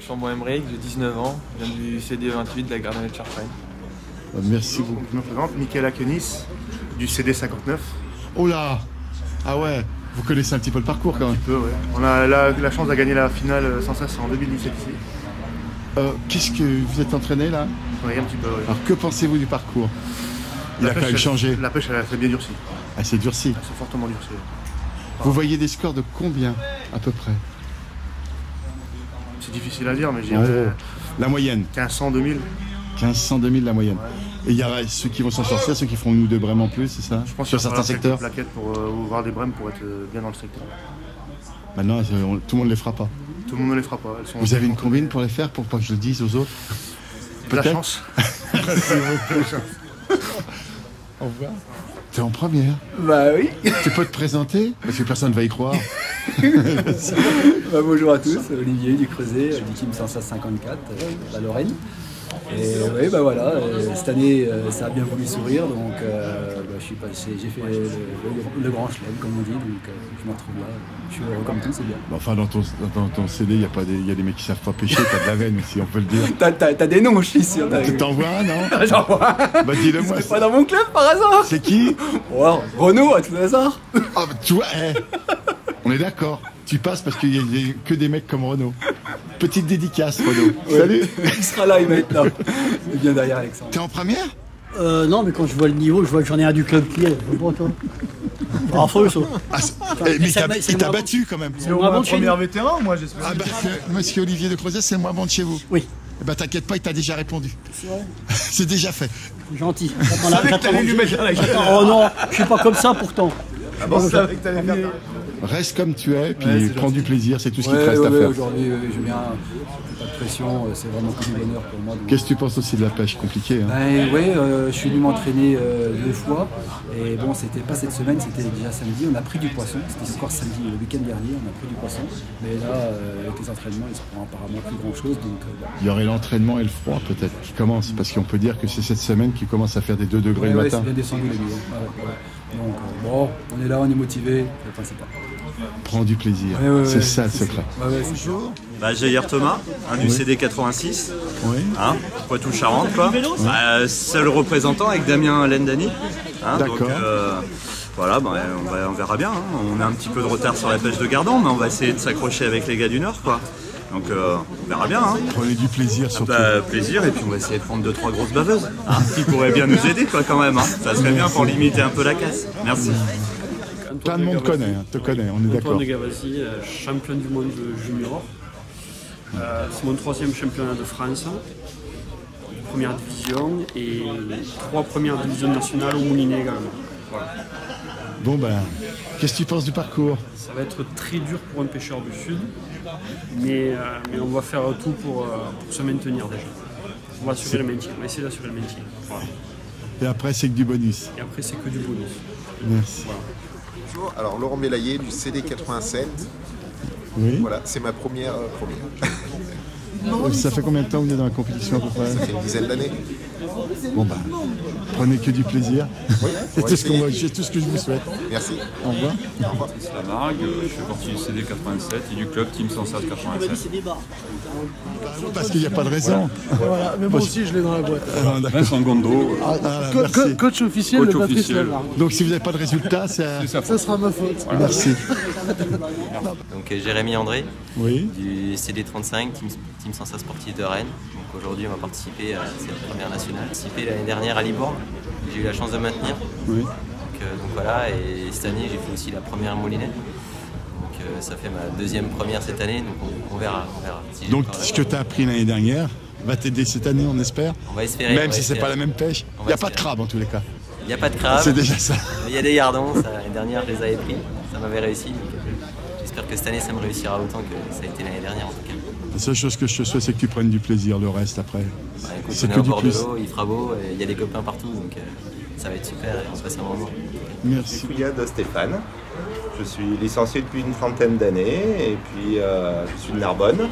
Chambon Emmerich, j'ai 19 ans, je viens du CD 28 de la Gardonnette de Chartrain. Merci beaucoup. Je me présente, Michael Akenis, du CD 59. Oh là! Ah ouais, vous connaissez un petit peu le parcours quand même. Un peu, ouais. On a la chance de gagner la finale sans cesse en 2017 ici. Qu'est-ce que vous êtes entraîné là? Oui, un petit peu, oui. Alors que pensez-vous du parcours? Il a quand même changé. La pêche, elle s'est bien durcie. Elle s'est durcie. Elle s'est fortement durcie. Vous voyez des scores de combien à peu près? C'est difficile à dire, mais je dirais la moyenne. 1500, 2000. 1500, 2000 la moyenne. Ouais. Et il y aura ceux qui vont s'en sortir, ceux qui feront une ou deux brèmes en plus, c'est ça? Je pense sur certains secteurs. Plaquettes pour voir des brèmes pour être bien dans le secteur. Maintenant, tout le monde ne les fera pas. Tout le monde ne les fera pas. Vous avez une combine pour les faire, pour pas que je le dise aux autres? La chance. Au revoir. T'es en première? Bah oui. Tu peux te présenter? Parce que personne ne va y croire. Bah, bonjour à tous, Olivier du Creuset, du team 154, la Lorraine. Et oui, bah voilà, cette année ça a bien voulu sourire, donc j'ai fait le grand chelem, comme on dit, donc je me retrouve là, je suis heureux comme tout, c'est bien. Enfin, dans ton CD, il y a des mecs qui savent pas pêcher, t'as de la veine aussi, on peut le dire. T'as des noms, je suis sûr. Tu t'en vois un, non? J'en vois un. Bah dis-le-moi. C'est pas dans mon club par hasard. C'est qui? Oh, Renaud, à tout hasard. Ah, bah, tu vois, on est d'accord. Tu passes parce qu'il y a que des mecs comme Renaud. Petite dédicace, Renaud. Ouais. Salut. Il sera là, il va être là. Il est bien derrière Alexandre. T'es en première? Non, mais quand je vois le niveau, je vois que j'en ai un du club qui est. Bon, toi. Bravo, ça. Ah, mais il t'a battu quand même. C'est le moins bon de chez nous. vétéran, moi, j'espère. Ah bah, monsieur Olivier de Creuset, c'est le moins bon de chez vous. Oui. Eh ben t'inquiète pas, il t'a déjà répondu. C'est vrai. C'est déjà fait. Gentil. Oh non, je suis pas comme ça pourtant. Ah bon, je savais que t'allais faire. Reste comme tu es, puis Ouais, prends du plaisir, c'est tout ce qui te Ouais, reste à faire. aujourd'hui, je viens, pas de pression, c'est vraiment que du bonheur pour moi. Donc... Qu'est-ce que tu penses aussi de la pêche? Compliqué, hein? Je suis venu m'entraîner 2 fois, et bon, c'était pas cette semaine, c'était déjà samedi, on a pris du poisson, c'était encore samedi, le week-end dernier, on a pris du poisson, mais là, avec les entraînements, il se prend apparemment plus grand-chose, donc... Il y aurait l'entraînement et le froid peut-être qui commence, parce qu'on peut dire que c'est cette semaine qui commence à faire des 2 degrés le matin. c'est bien descendu les nuits. Donc bon, on est là, on est motivé, c'est le principal. Prends du plaisir, c'est ça le secret. Bonjour. Jair Thomas, du CD 86, Poitou-Charentes, quoi. Seul représentant avec Damien Lendani. D'accord. Donc, voilà, on verra bien. On a un petit peu de retard sur la pêche de Gardon, mais on va essayer de s'accrocher avec les gars du Nord, quoi. Donc on verra bien. Prenez du plaisir surtout. Plaisir, et puis on va essayer de prendre 2-3 grosses baveuses qui pourraient bien nous aider, quoi, quand même. Ça serait bien pour limiter un peu la casse. Merci. Plein de monde te connaît, on est d'accord. Antoine de Gavassi, champion du monde junior. C'est mon 3e championnat de France, première division, et 3 premières divisions nationales au Moulinet également. Voilà. Bon ben, qu'est-ce que tu penses du parcours? Ça va être très dur pour un pêcheur du Sud, mais on va faire tout pour se maintenir déjà. On va assurer le maintien, on va essayer d'assurer le maintien. Voilà. Et après c'est que du bonus. Et après c'est que du bonus. Merci. Voilà. Bonjour, alors Laurent Mélaillé du CD 87. Oui. Voilà, c'est ma première. Ça fait combien de temps que vous êtes dans la compétition à peu près? Ça fait une dizaine d'années. Bon bah, prenez que du plaisir. Oui, c'est tout ce que je vous souhaite. Merci. Au revoir. C'est la Margue, je fais partie du CD 87 et du club Team 107-87. Parce qu'il n'y a pas de raison. Voilà, mais moi aussi je l'ai dans la boîte. Vincent Gondo. Coach officiel de Patrice Lamargue. Donc si vous n'avez pas de résultat, ça sera ma faute. Voilà. Merci. Donc Jérémy André, Oui. du CD35, Team Sansa Sportif de Rennes. Donc aujourd'hui on va participer à cette première nationale. J'ai participé l'année dernière à Libourne, j'ai eu la chance de maintenir. Oui. Donc voilà, et cette année j'ai fait aussi la première Moulinet. Donc ça fait ma 2e première cette année, donc on verra. Si donc ce que tu as appris l'année dernière va t'aider cette année, on espère. On va espérer. Même si c'est pas la même pêche. Il n'y a pas de crabe en tous les cas. Il n'y a pas de crabe. C'est déjà ça. Il y a des gardons, l'année dernière je les avais pris, ça m'avait réussi. Donc, j'espère que cette année ça me réussira autant que ça a été l'année dernière en tout cas. La seule chose que je te souhaite, c'est que tu prennes du plaisir, le reste après. C'est que du bord de l'eau, il fera beau, il y a des copains partout, donc ça va être super et on se passe un bon moment. Merci. De Stéphane. Je suis licencié depuis une trentaine d'années et puis je suis de Narbonne.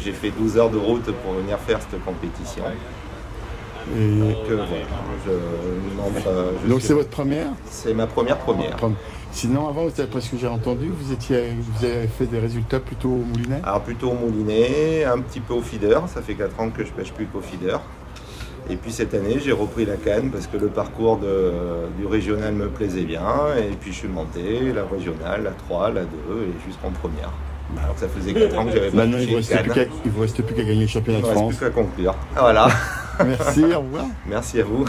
J'ai fait 12 heures de route pour venir faire cette compétition. Et... Donc voilà, donc c'est votre première? C'est ma première. Sinon, avant, d'après ce que j'ai entendu, vous avez fait des résultats plutôt au moulinet? Alors plutôt au moulinet, un petit peu au feeder, ça fait 4 ans que je pêche plus qu'au feeder. Et puis cette année, j'ai repris la canne parce que le parcours du régional me plaisait bien. Et puis je suis monté, la régionale, la 3, la 2 et jusqu'en première. Alors ça faisait 4 ans que j'avais pas Maintenant, il touché ne vous reste plus qu'à gagner le championnat de Il ne France. reste plus qu'à conclure. Voilà. Merci, au revoir. Merci à vous.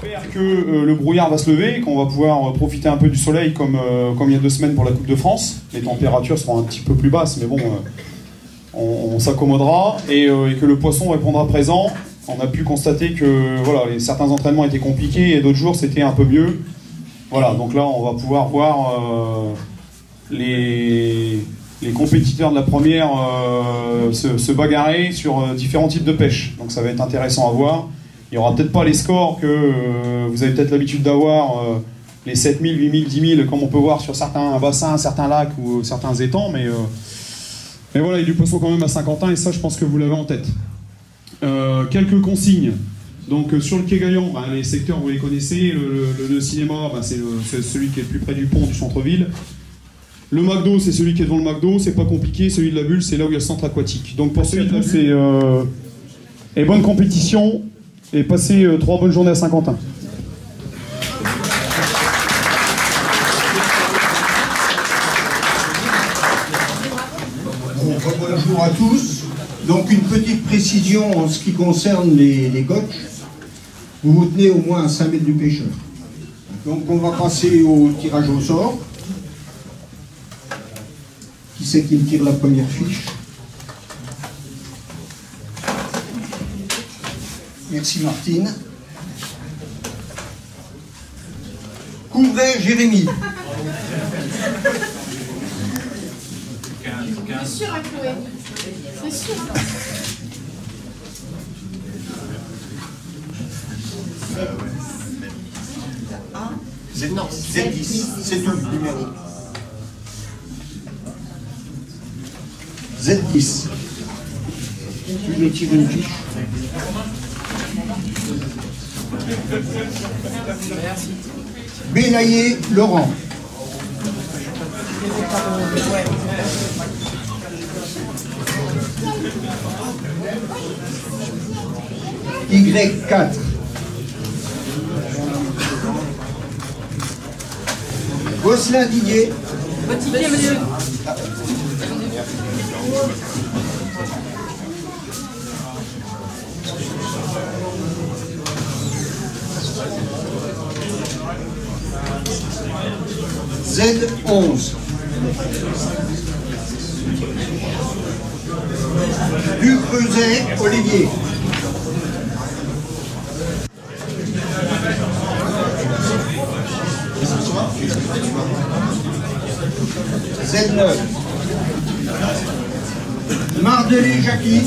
J'espère que le brouillard va se lever et qu'on va pouvoir profiter un peu du soleil comme il y a 2 semaines pour la Coupe de France. Les températures seront un petit peu plus basses, mais bon, on s'accommodera et que le poisson répondra présent. On a pu constater que voilà, certains entraînements étaient compliqués et d'autres jours c'était un peu mieux. Voilà, donc là on va pouvoir voir les compétiteurs de la première se bagarrer sur différents types de pêche. Donc ça va être intéressant à voir. Il n'y aura peut-être pas les scores que vous avez peut-être l'habitude d'avoir, les 7000, 8000, 10 000, comme on peut voir sur certains bassins, certains lacs ou certains étangs. Mais voilà, il y a du poisson quand même à Saint-Quentin et ça je pense que vous l'avez en tête. Quelques consignes. Donc sur le quai Gaillan, les secteurs vous les connaissez. Le cinéma, c'est celui qui est le plus près du pont du centre-ville. Le McDo, c'est celui qui est devant le McDo, c'est pas compliqué. Celui de la Bulle, c'est là où il y a le centre aquatique. Donc pour celui de la Bulle, c'est bonne compétition et passez 3 bonnes journées à Saint-Quentin. Bonjour à tous. Donc une petite précision en ce qui concerne les coachs. Vous vous tenez au moins à 5 mètres du pêcheur. Donc on va passer au tirage au sort. Qui c'est qui me tire la première fiche? Merci Martine. Couvret Jérémy. C'est sûr à Chloé. C'est sûr. Non, Z10, c'est tout le numéro. Z10. Je me tire une fiche. Bélayer Laurent. Y4. Gosselin Didier. Motivé, monsieur. Z11. Du Creuset, Olivier. Z9. Mardelé, Jackie.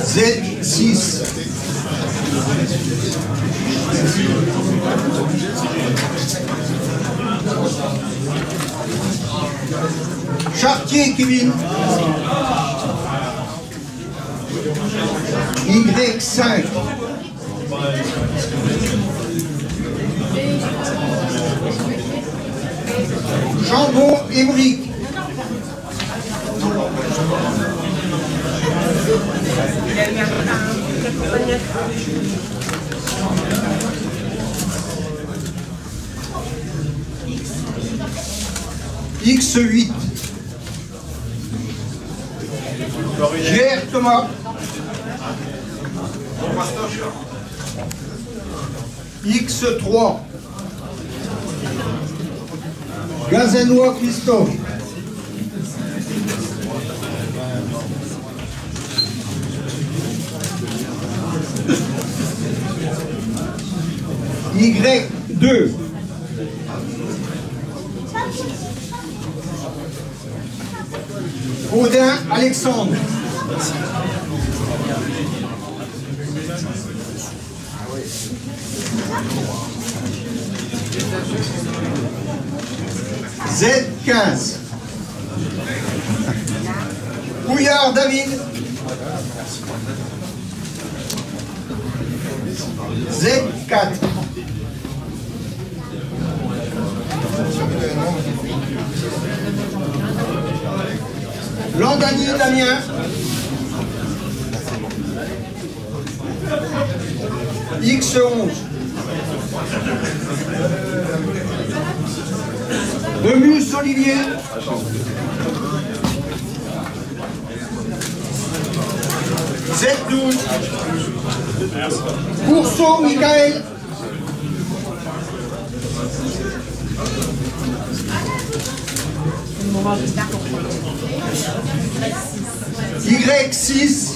Z6. Chartier, Kevin. Y5. Jambon, Émeric. X8. GR Thomas. X3. Gazanois Christophe. Y2. Baudin Alexandre. Z15. Bouillard David. Z4. italien. X11. Remus Olivier. Z12. Courceau Michael. Y6.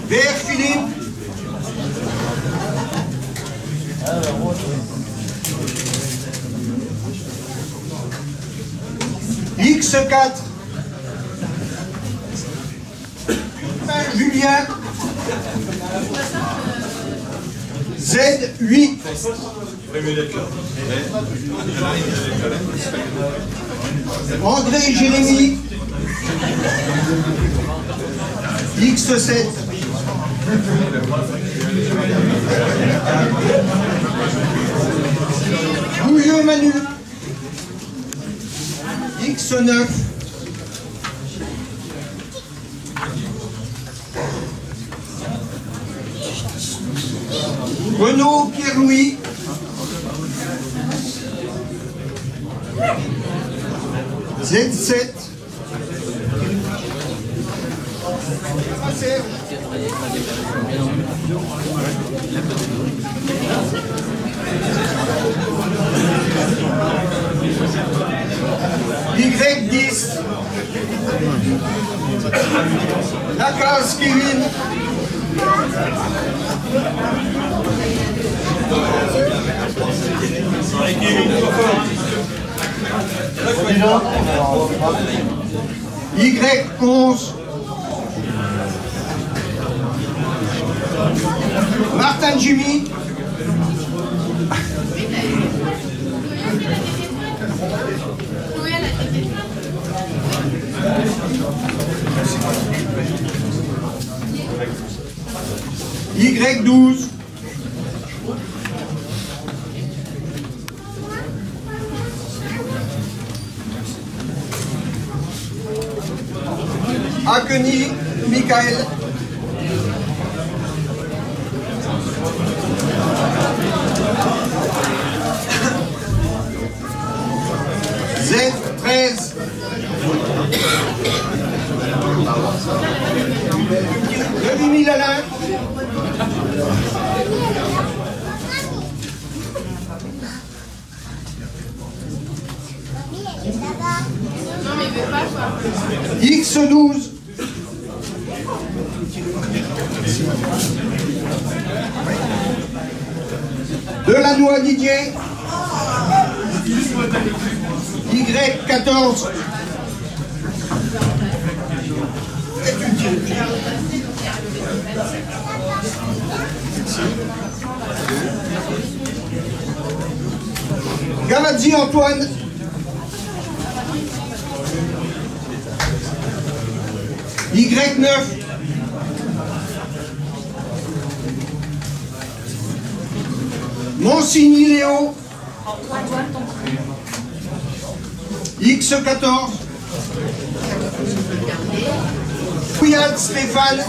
Vert Philippe. X4. Julien. Z8. André Jérémy. X7. Bouilleux Manu. X9. Renaud Pierre-Louis. Z7. Y10. Lacasse Kevin. Y11. Martin Jimmy. Y12. Akeni Michael. Z13. Demi Alain. X12. Delannoy Didier. Y14. Gavazzi Antoine. Y9. Monsigny Léo. X14. Pouillade Stéphane.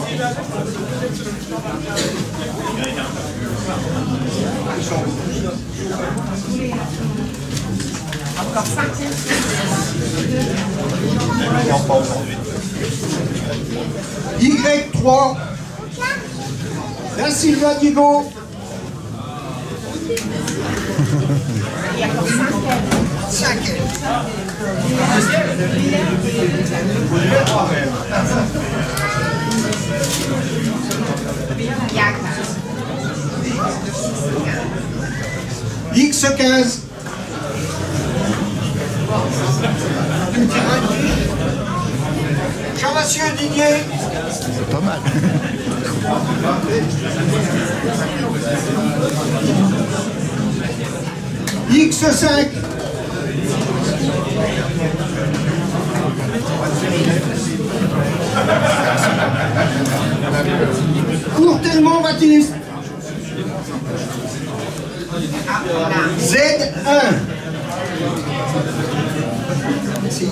Encore 5. Y3. Da Silva Diego. Il y a encore 5. X15. Chavassieux Didier. C'est pas mal. X5. Courtellement Baptiste. Z1. Merci.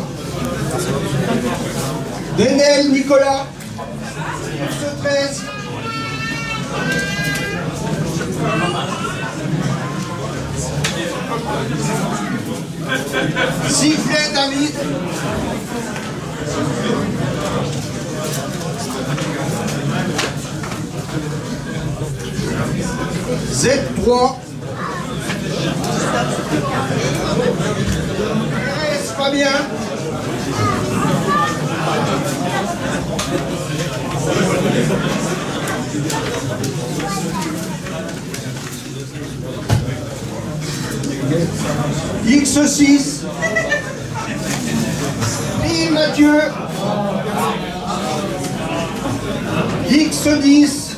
Denel Nicolas. X13. Sifflet David. Z3. RS Fabien. X6. Et Mathieu. X10.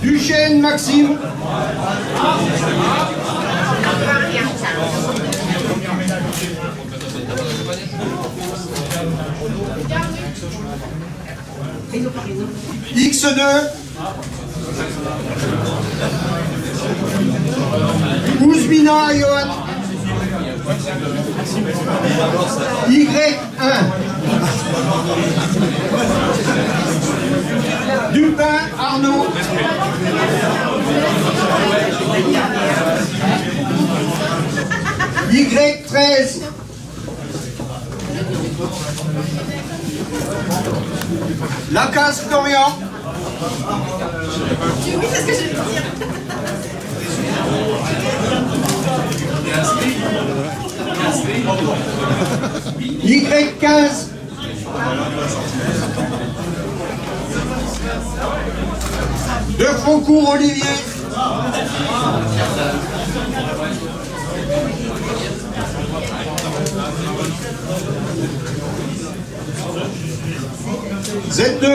Duchesne Maxime. X2. Ouzmina Johan. Y1. Dupin Arnaud. Y13. Lacasse Florian. Oui, c'est ce que je veux dire. Y15. De Faucourt Olivier. Z2.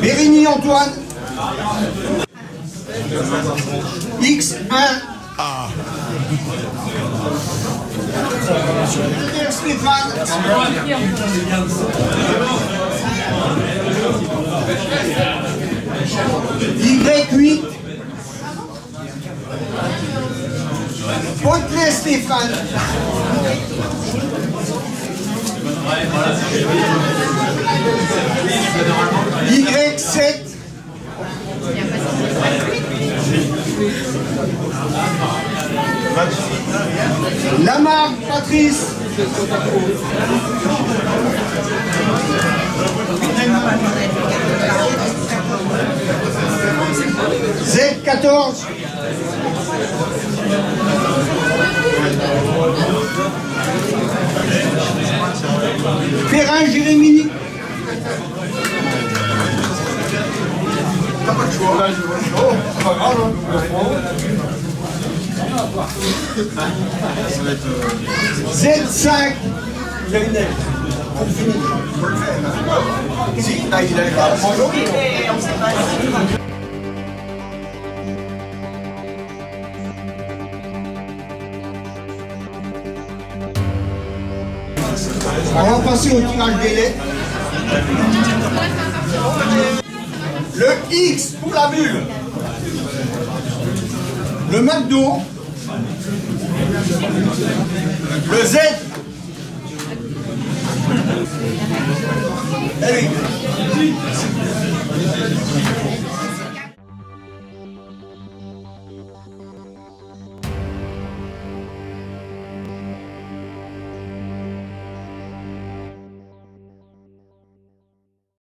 Mérigny Antoine. X1. Stéphane. Y8. Poitelet Stéphane. Y7. Lamarck Patrice. Z14. Perrin Jérémy. T'as pas de choix. Oh, c'est pas grave. Z5. On va passer au tirage des lettres. Le X pour la bulle. Le McDo. Le Z. Allez.